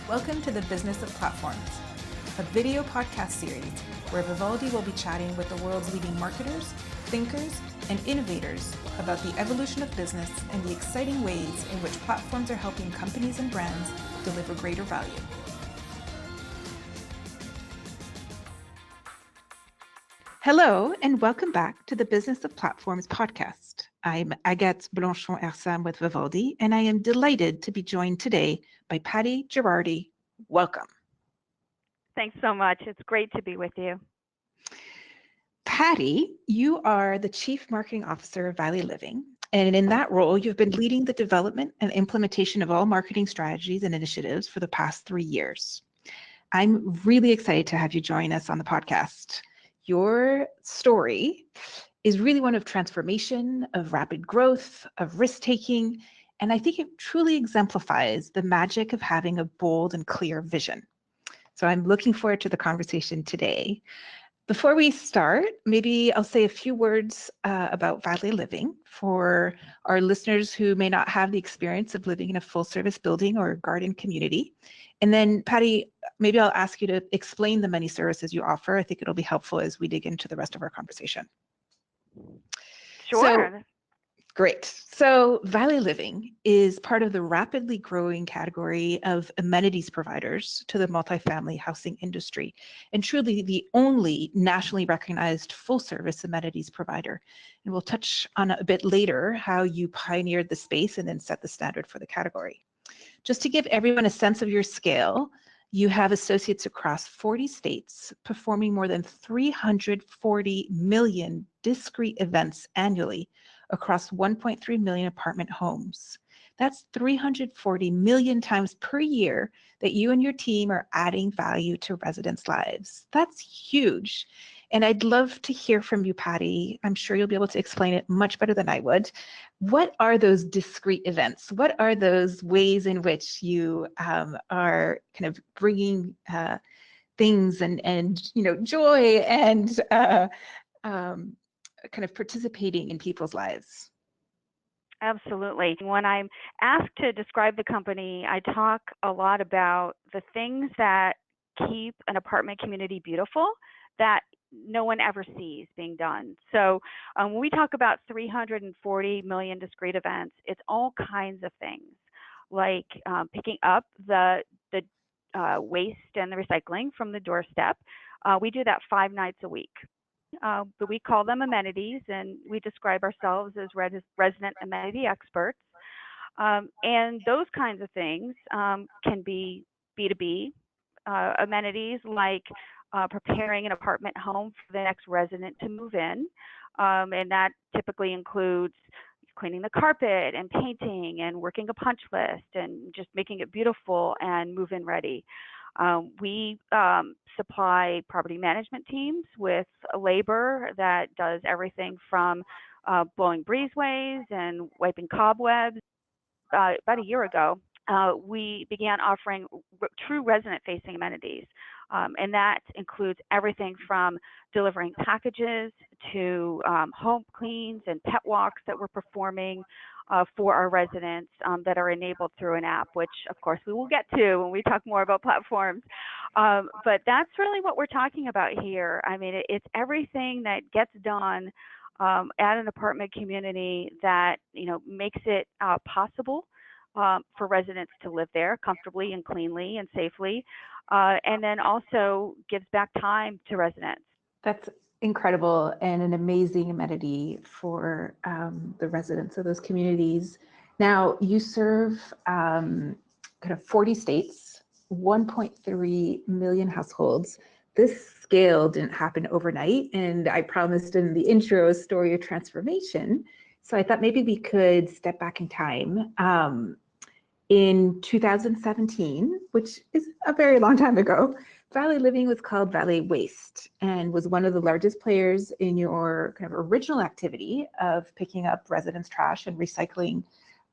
Welcome to the Business of Platforms, a video podcast series where Vivaldi will be chatting with the world's leading marketers, thinkers, and innovators about the evolution of business and the exciting ways in which platforms are helping companies and brands deliver greater value. Hello, and welcome back to the Business of Platforms podcast. I'm Agathe Blanchon-Ehrsam with Vivaldi, and I am delighted to be joined today by Patti Girardi. Welcome. Thanks so much. It's great to be with you. Patti, you are the Chief Marketing Officer of Valet Living, and in that role, you've been leading the development and implementation of all marketing strategies and initiatives for the past 3 years. I'm really excited to have you join us on the podcast. Your story is really one of transformation, of rapid growth, of risk-taking, and I think it truly exemplifies the magic of having a bold and clear vision. So I'm looking forward to the conversation today. Before we start, maybe I'll say a few words about Valet Living for our listeners who may not have the experience of living in a full-service building or garden community. And then, Patti, maybe I'll ask you to explain the many services you offer. I think it'll be helpful as we dig into the rest of our conversation. Sure. Great. So Valet Living is part of the rapidly growing category of amenities providers to the multifamily housing industry, and truly the only nationally recognized full-service amenities provider. And we'll touch on a bit later how you pioneered the space and then set the standard for the category. Just to give everyone a sense of your scale, you have associates across 40 states performing more than 340 million discrete events annually across 1.3 million apartment homes. That's 340 million times per year that you and your team are adding value to residents' lives. That's huge. And I'd love to hear from you, Patti. I'm sure you'll be able to explain it much better than I would. What are those discrete events? What are those ways in which you are kind of bringing things and joy and kind of participating in people's lives? Absolutely. When I'm asked to describe the company, I talk a lot about the things that keep an apartment community beautiful that no one ever sees being done. So when we talk about 340 million discrete events, it's all kinds of things, like picking up the waste and the recycling from the doorstep. We do that 5 nights a week. But we call them amenities, and we describe ourselves as resident amenity experts. And those kinds of things can be B2B amenities, like preparing an apartment home for the next resident to move in. And that typically includes cleaning the carpet and painting and working a punch list and just making it beautiful and move-in ready. We supply property management teams with labor that does everything from blowing breezeways and wiping cobwebs. About a year ago, we began offering true resident-facing amenities, and that includes everything from delivering packages to home cleans and pet walks that we're performing for our residents that are enabled through an app, which of course we will get to when we talk more about platforms. But that's really what we're talking about here. I mean, it's everything that gets done at an apartment community that makes it possible for residents to live there comfortably and cleanly and safely, and then also gives back time to residents. That's incredible and an amazing amenity for the residents of those communities. Now, you serve kind of 40 states, 1.3 million households. This scale didn't happen overnight, and I promised in the intro a story of transformation. So I thought maybe we could step back in time. In 2017, which is a very long time ago, Valet Living was called Valet Waste and was one of the largest players in your kind of original activity of picking up residents' trash and recycling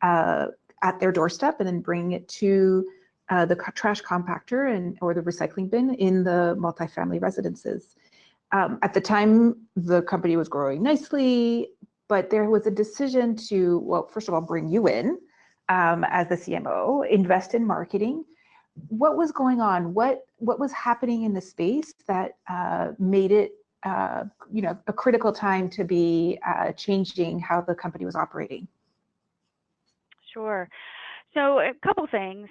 at their doorstep and then bringing it to the trash compactor or the recycling bin in the multifamily residences. At the time, the company was growing nicely, but there was a decision to, well, first of all, bring you in as the CMO, invest in marketing, what was going on? What was happening in the space that made it, a critical time to be changing how the company was operating? Sure. So a couple things.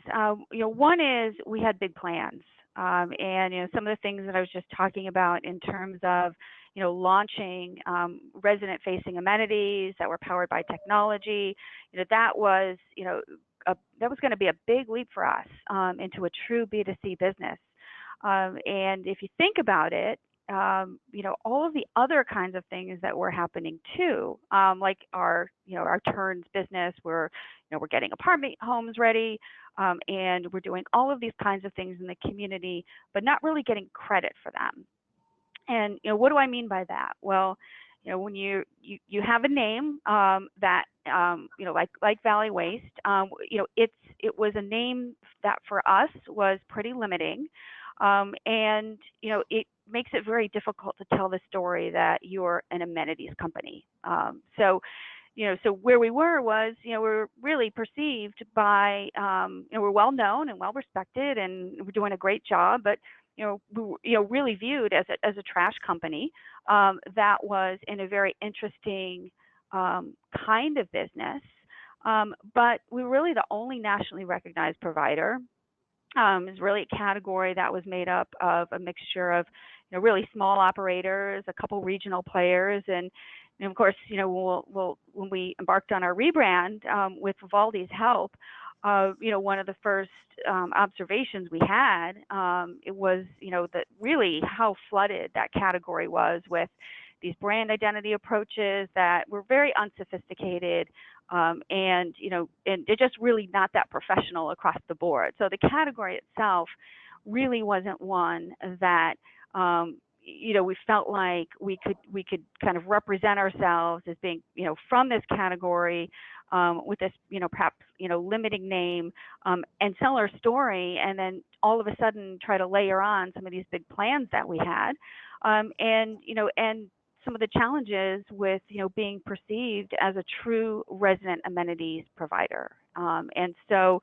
One is we had big plans, and some of the things that I was just talking about in terms of launching resident-facing amenities that were powered by technology. That was that was going to be a big leap for us into a true B2C business. And if you think about it, all of the other kinds of things that were happening too, like our turns business, we're getting apartment homes ready, and we're doing all of these kinds of things in the community, but not really getting credit for them. And what do I mean by that? Well, when you have a name that like Valley Waste, it was a name that for us was pretty limiting, and it makes it very difficult to tell the story that you're an amenities company. So where we were was, we're really perceived by, we're well known and well respected, and we're doing a great job, but we really viewed as a trash company that was in a very interesting kind of business. But we were really the only nationally recognized provider. Is really a category that was made up of a mixture of really small operators, a couple regional players, and of course, when we embarked on our rebrand with Vivaldi's help, one of the first observations we had, it was, that really how flooded that category was with these brand identity approaches that were very unsophisticated, and they're just really not that professional across the board. So the category itself really wasn't one that we felt like we could kind of represent ourselves as being from this category with this perhaps limiting name, and tell our story, and then all of a sudden try to layer on some of these big plans that we had, and some of the challenges with being perceived as a true resident amenities provider. And so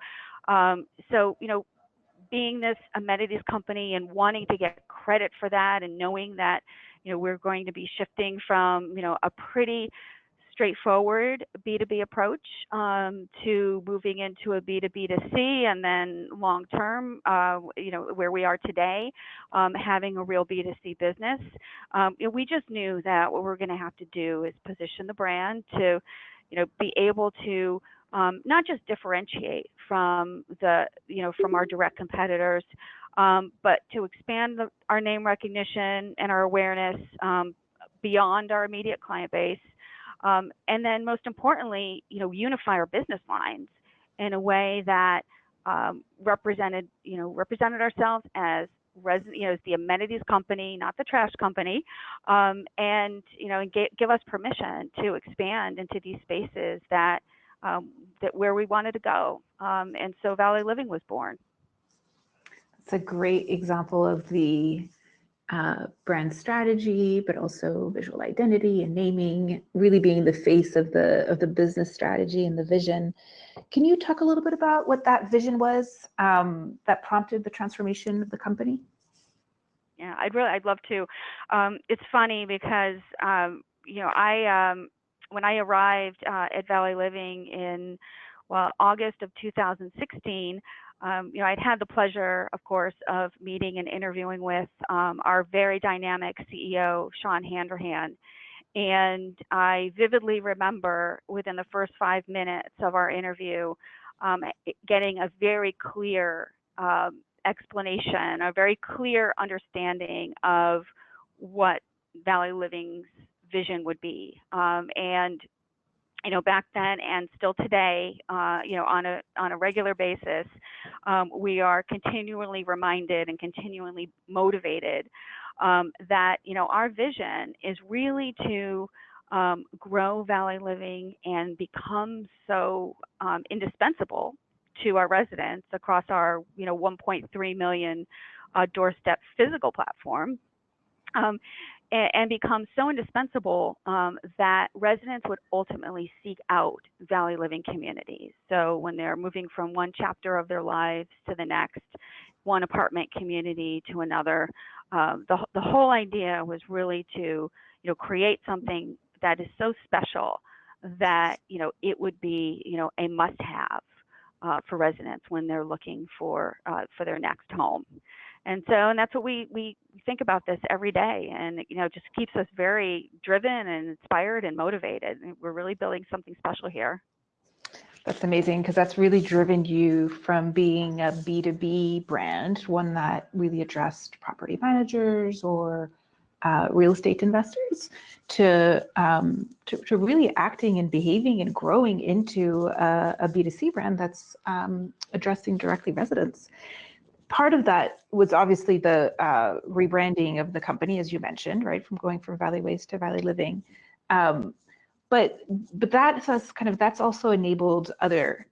being this amenities company and wanting to get credit for that, and knowing that we're going to be shifting from a pretty straightforward B2B approach to moving into a B2B2C, and then long term, where we are today, having a real B2C business. We just knew that what we're going to have to do is position the brand to be able to not just differentiate from from our direct competitors, but to expand our name recognition and our awareness beyond our immediate client base. And then most importantly, unify our business lines in a way that represented ourselves as as the amenities company, not the trash company, and give us permission to expand into these spaces that where we wanted to go. And so Valet Living was born. It's a great example of the brand strategy, but also visual identity and naming, really being the face of the business strategy and the vision. Can you talk a little bit about what that vision was that prompted the transformation of the company? Yeah, I'd love to. It's funny because when I arrived at Valet Living in August of 2016. I'd had the pleasure, of course, of meeting and interviewing with our very dynamic CEO, Sean Handrahan. And I vividly remember within the first 5 minutes of our interview, getting a very clear explanation, a very clear understanding of what Valet Living's vision would be. And back then and still today, on a regular basis, we are continually reminded and continually motivated that our vision is really to grow Valet Living and become so indispensable to our residents across our 1.3 million doorstep physical platform. and become so indispensable that residents would ultimately seek out Valley Living communities. So when they're moving from one chapter of their lives to the next, one apartment community to another, the whole idea was really to create something that is so special that it would be a must-have for residents when they're looking for their next home. And that's what we think about this every day, and it just keeps us very driven and inspired and motivated. We're really building something special here. That's amazing, because that's really driven you from being a B2B brand, one that really addressed property managers or real estate investors, to really acting and behaving and growing into a B2C brand that's addressing directly residents. Part of that was obviously the rebranding of the company, as you mentioned, right, from going from Valley Waste to Valley Living. But that's also enabled other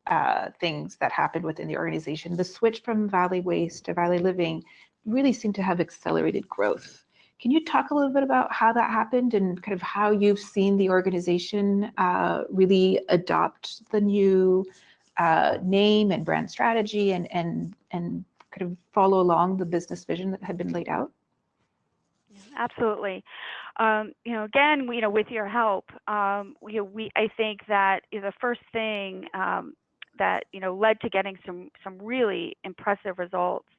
things that happened within the organization. The switch from Valley Waste to Valley Living really seemed to have accelerated growth. Can you talk a little bit about how that happened and kind of how you've seen the organization really adopt the new name and brand strategy and kind of follow along the business vision that had been laid out? Absolutely. Again, with your help, I think that the first thing that led to getting some really impressive results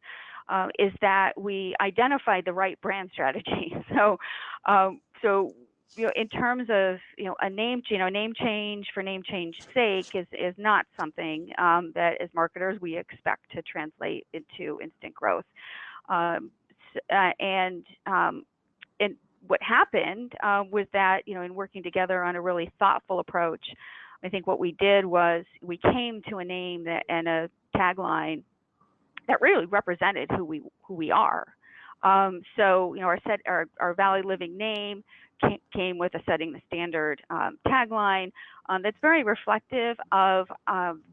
is that we identified the right brand strategy. So in terms of a name change for name change's sake is not something that as marketers we expect to translate into instant growth. And what happened was that in working together on a really thoughtful approach, I think what we did was we came to a name and a tagline that really represented who we are. So our Valley Living name came with a setting the standard tagline that's very reflective of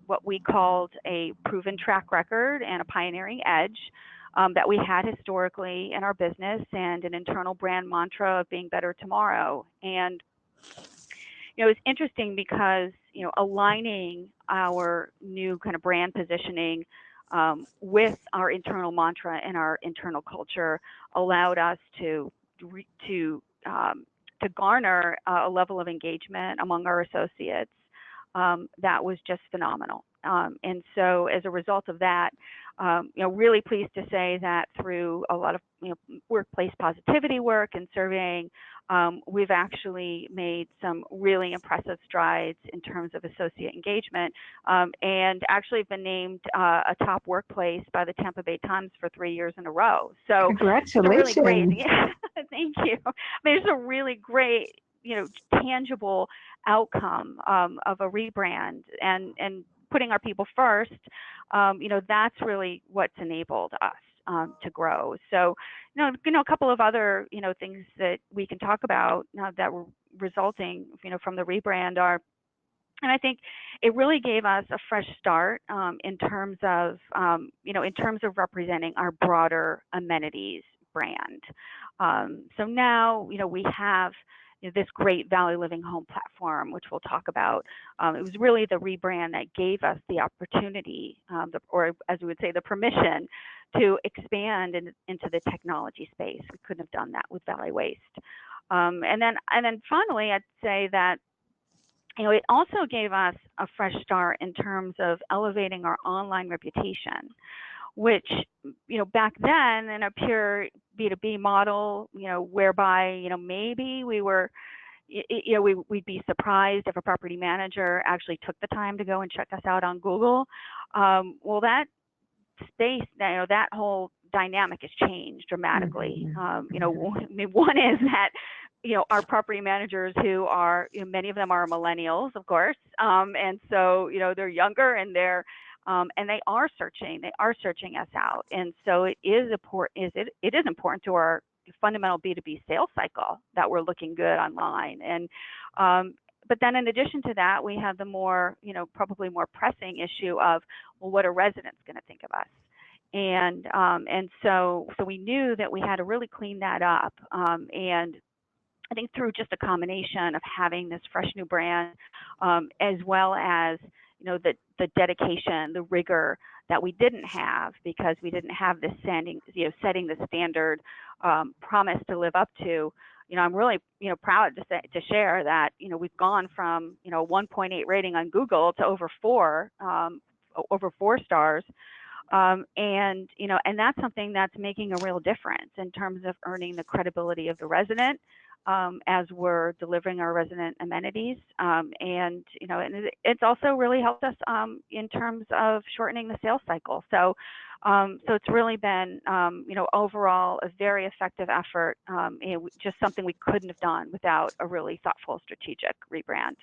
what we called a proven track record and a pioneering edge that we had historically in our business, and an internal brand mantra of being better tomorrow. And it's interesting because aligning our new kind of brand positioning with our internal mantra and our internal culture allowed us to garner a level of engagement among our associates that was just phenomenal. And so as a result of that, really pleased to say that through a lot of workplace positivity work and surveying, we've actually made some really impressive strides in terms of associate engagement, and actually been named a top workplace by the Tampa Bay Times for 3 years in a row. So congratulations! It's really great. Yeah, thank you. I mean, it's a really great, tangible outcome of a rebrand and putting our people first. That's really what's enabled us to grow. So, a couple of other, things that we can talk about that were resulting, from the rebrand are, and I think it really gave us a fresh start in terms of representing our broader amenities brand. So now, we have this great Valley Living Home platform, which we'll talk about. It was really the rebrand that gave us the opportunity, or as we would say, the permission to expand into the technology space. We couldn't have done that with Valley Waste. And then finally, I'd say that it also gave us a fresh start in terms of elevating our online reputation, which, back then in a pure B2B model, whereby, maybe we were, we'd be surprised if a property manager actually took the time to go and check us out on Google. Well, that space, that whole dynamic has changed dramatically. One is that, our property managers who are, many of them are millennials, of course. And so, they're younger and and they are searching us out. And so it is important to our fundamental B2B sales cycle that we're looking good online. And, but then in addition to that, we have the more, probably more pressing issue of, well, what are residents going to think of us? And so we knew that we had to really clean that up, and I think through just a combination of having this fresh new brand, as well as the dedication, the rigor that we didn't have because we didn't have this setting the standard promise to live up to. I'm really proud to share that we've gone from 1.8 rating on Google to over 4 stars. And that's something that's making a real difference in terms of earning the credibility of the resident as we're delivering our resident amenities. And it's also really helped us in terms of shortening the sales cycle. So it's really been, overall a very effective effort, and just something we couldn't have done without a really thoughtful, strategic rebrand.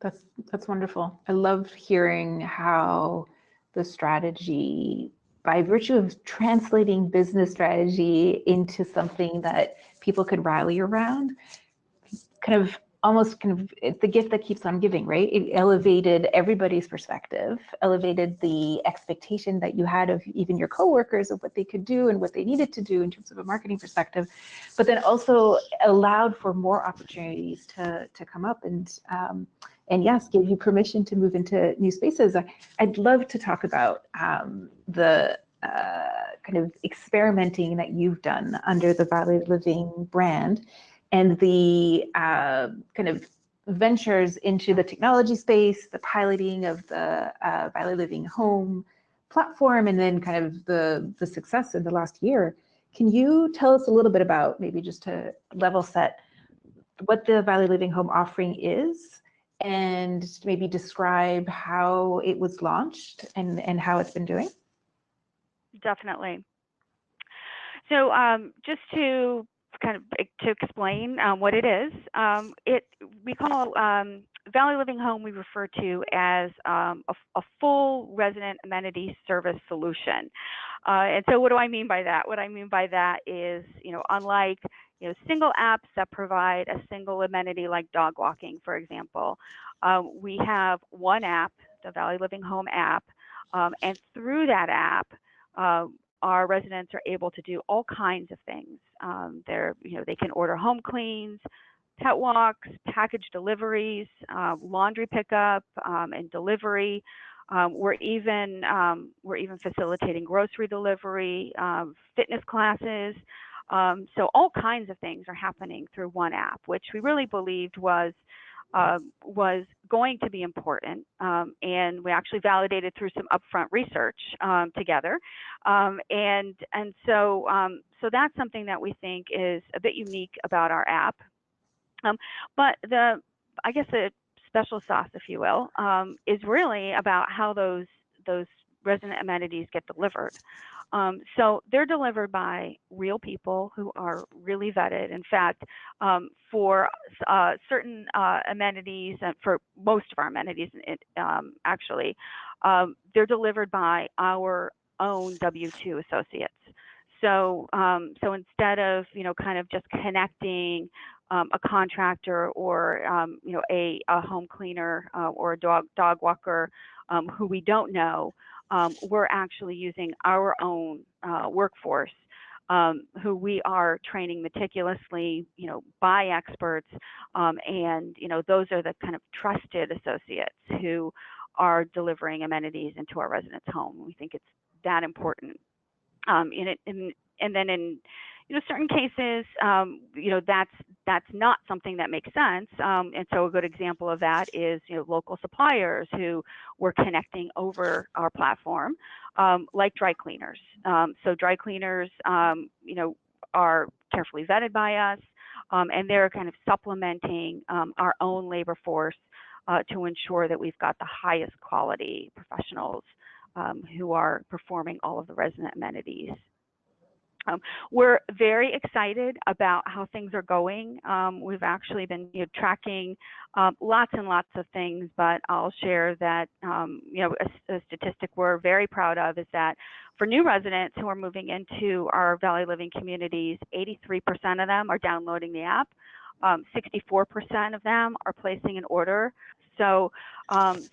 That's wonderful. I love hearing how the strategy, by virtue of translating business strategy into something that people could rally around, it's the gift that keeps on giving, right? It elevated everybody's perspective, elevated the expectation that you had of even your coworkers of what they could do and what they needed to do in terms of a marketing perspective, but then also allowed for more opportunities to come up and yes, gave you permission to move into new spaces. I'd love to talk about the kind of experimenting that you've done under the Valet Living brand and the kind of ventures into the technology space, the piloting of the Valet Living Home platform, and then kind of the success in the last year. Can you tell us a little bit about, maybe just to level set, what the Valet Living Home offering is, and maybe describe how it was launched and how it's been doing? Definitely. So just to explain what it is, we call Valet Living Home, we refer to as a full resident amenity service solution. And so what do I mean by that? What I mean by that is, unlike single apps that provide a single amenity like dog walking, for example, we have one app, the Valet Living Home app, and through that app, our residents are able to do all kinds of things. They can order home cleans, pet walks, package deliveries, laundry pickup, and delivery. We're even facilitating grocery delivery, fitness classes. So all kinds of things are happening through one app, which we really believed was going to be important, and we actually validated through some upfront research together, and so that's something that we think is a bit unique about our app. But the special sauce, if you will, is really about how those resident amenities get delivered. So they're delivered by real people who are really vetted. In fact, for certain amenities, and for most of our amenities, actually, they're delivered by our own W-2 associates. So instead of kind of just connecting a contractor or a home cleaner or a dog walker who we don't know, we're actually using our own workforce who we are training meticulously, by experts, and those are the kind of trusted associates who are delivering amenities into our residents' home. We think it's that important. And then in certain cases, that's not something that makes sense. And so a good example of that is local suppliers who we're connecting over our platform, like dry cleaners. So dry cleaners, are carefully vetted by us, and they're kind of supplementing our own labor force to ensure that we've got the highest quality professionals who are performing all of the resident amenities. We're very excited about how things are going. We've actually been tracking lots and lots of things, but I'll share that a statistic we're very proud of is that for new residents who are moving into our Valet Living communities, 83% of them are downloading the app. 64% of them are placing an order. So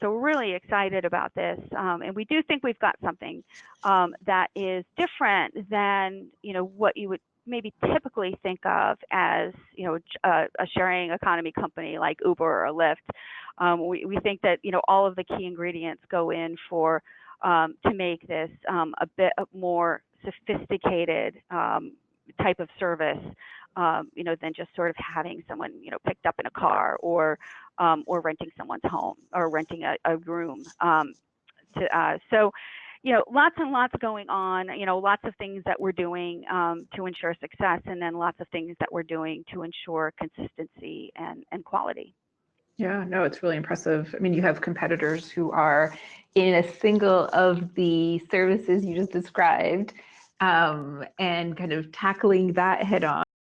we're really excited about this, and we do think we've got something that is different than what you would maybe typically think of as, you know, a sharing economy company like Uber or Lyft. We think that, you know, all of the key ingredients go in for to make this a bit more sophisticated type of service, you know, than just sort of having someone, you know, picked up in a car or renting someone's home or renting a room. So, you know, lots and lots going on, you know, lots of things that we're doing to ensure success, and then lots of things that we're doing to ensure consistency and quality. Yeah, no, it's really impressive. I mean, you have competitors who are in a single of the services you just described, and kind of tackling that head on.